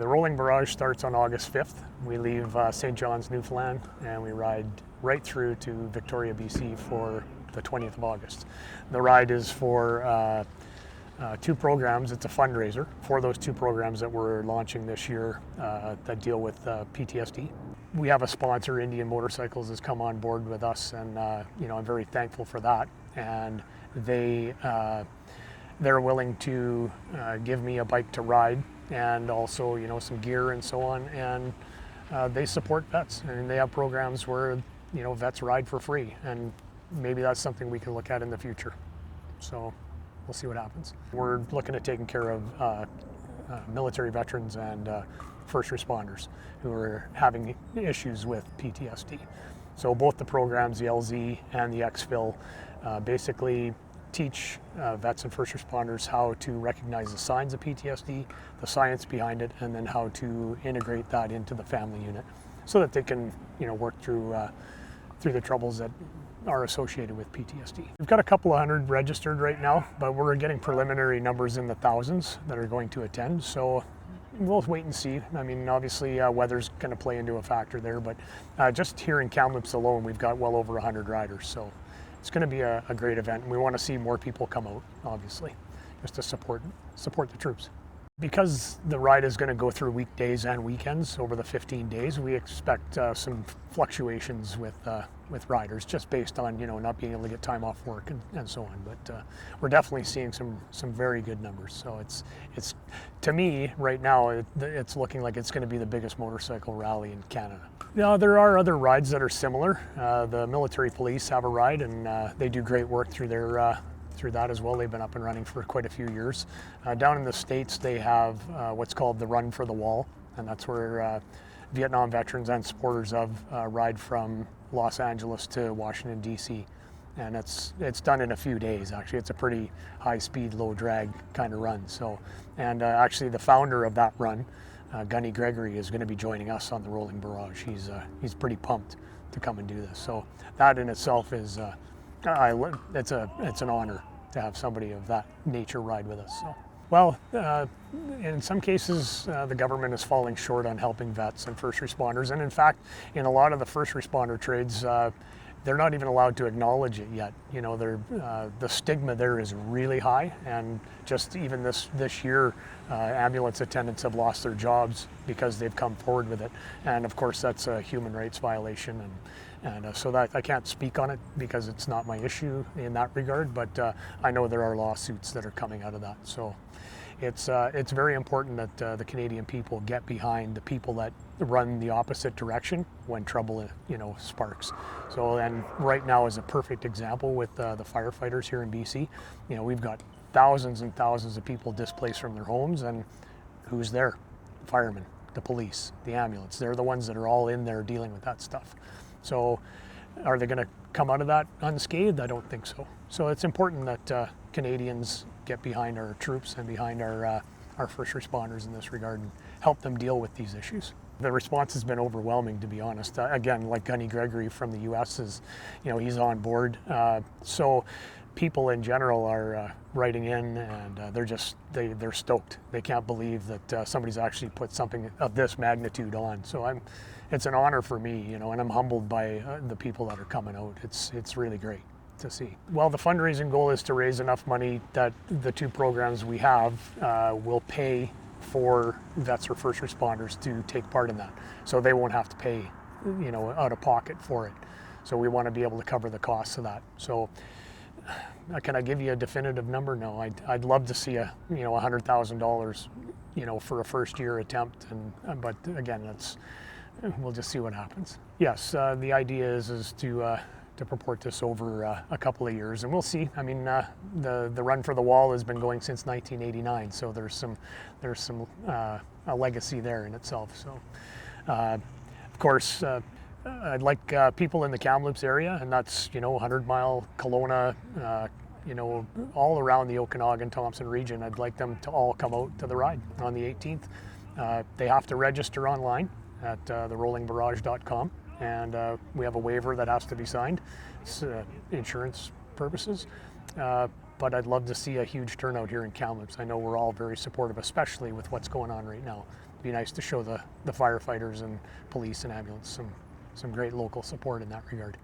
The Rolling Barrage starts on August 5th. We leave St. John's, Newfoundland, and we ride right through to Victoria, BC for the 20th of August. The ride is for two programs. It's a fundraiser for those two programs that we're launching this year that deal with PTSD. We have a sponsor, Indian Motorcycles, has come on board with us, and I'm very thankful for that. And they're willing to give me a bike to ride, and also some gear and so on. And they support vets, and they have programs where vets ride for free, and maybe that's something we can look at in the future. So we'll see what happens. We're looking at taking care of military veterans and first responders who are having issues with PTSD. So both the programs, the LZ and the XFIL, basically teach vets and first responders how to recognize the signs of PTSD, the science behind it, and then how to integrate that into the family unit so that they can work through the troubles that are associated with PTSD. We've got a couple of hundred registered right now, but we're getting preliminary numbers in the thousands that are going to attend. So we'll wait and see. I mean, obviously weather's going to play into a factor there, but just here in Kamloops alone, we've got well over 100 riders. So it's going to be a great event, and we want to see more people come out, obviously, just to support the troops. Because the ride is going to go through weekdays and weekends over the 15 days, we expect some fluctuations with riders, just based on not being able to get time off work and so on. But we're definitely seeing some very good numbers. So it's to me right now it's looking like it's going to be the biggest motorcycle rally in Canada. There are other rides that are similar. The military police have a ride, and they do great work through that as well. They've been up and running for quite a few years. Down in the States, they have what's called the Run for the Wall, and that's where Vietnam veterans and supporters of ride from Los Angeles to Washington, D.C. And it's done in a few days, actually. It's a pretty high speed, low drag kind of run. So, and actually the founder of that run, Gunny Gregory, is going to be joining us on the Rolling Barrage. He's pretty pumped to come and do this. So that in itself is it's an honor to have somebody of that nature ride with us. So, well, in some cases, the government is falling short on helping vets and first responders, and in fact, in a lot of the first responder trades, they're not even allowed to acknowledge it yet. The stigma there is really high, and just even this year, ambulance attendants have lost their jobs because they've come forward with it, and of course that's a human rights violation, and so that I can't speak on it because it's not my issue in that regard. But I know there are lawsuits that are coming out of that. So it's very important that the Canadian people get behind the people that run the opposite direction when trouble sparks. So, and right now is a perfect example with the firefighters here in BC. We've got thousands and thousands of people displaced from their homes, and who's there? Firemen, the police, the ambulance. They're the ones that are all in there dealing with that stuff. So are they going to come out of that unscathed? I don't think so. So it's important that Canadians get behind our troops and behind our first responders in this regard and help them deal with these issues. The response has been overwhelming, to be honest. Again, like Gunny Gregory from the U.S. is, he's on board. So people in general are writing in, and they're stoked. They can't believe that somebody's actually put something of this magnitude on. So it's an honor for me, and I'm humbled by the people that are coming out. It's really great to see. Well, the fundraising goal is to raise enough money that the two programs we have will pay for vets or first responders to take part in that. So they won't have to pay, out of pocket for it. So we want to be able to cover the costs of that. So can I give you a definitive number? No, I'd love to see $100,000, for a first year attempt. But again, we'll just see what happens. Yes, the idea is to purport this over a couple of years, and we'll see. I mean, the Run for the Wall has been going since 1989, so there's some a legacy there in itself. So, of course, I'd like people in the Kamloops area, and that's 100-mile Kelowna, all around the Okanagan-Thompson region. I'd like them to all come out to the ride on the 18th. They have to register online at therrollingbarrage.com. And we have a waiver that has to be signed. It's insurance purposes. But I'd love to see a huge turnout here in Kamloops. I know we're all very supportive, especially with what's going on right now be nice to show the firefighters and police and ambulance some great local support in that regard.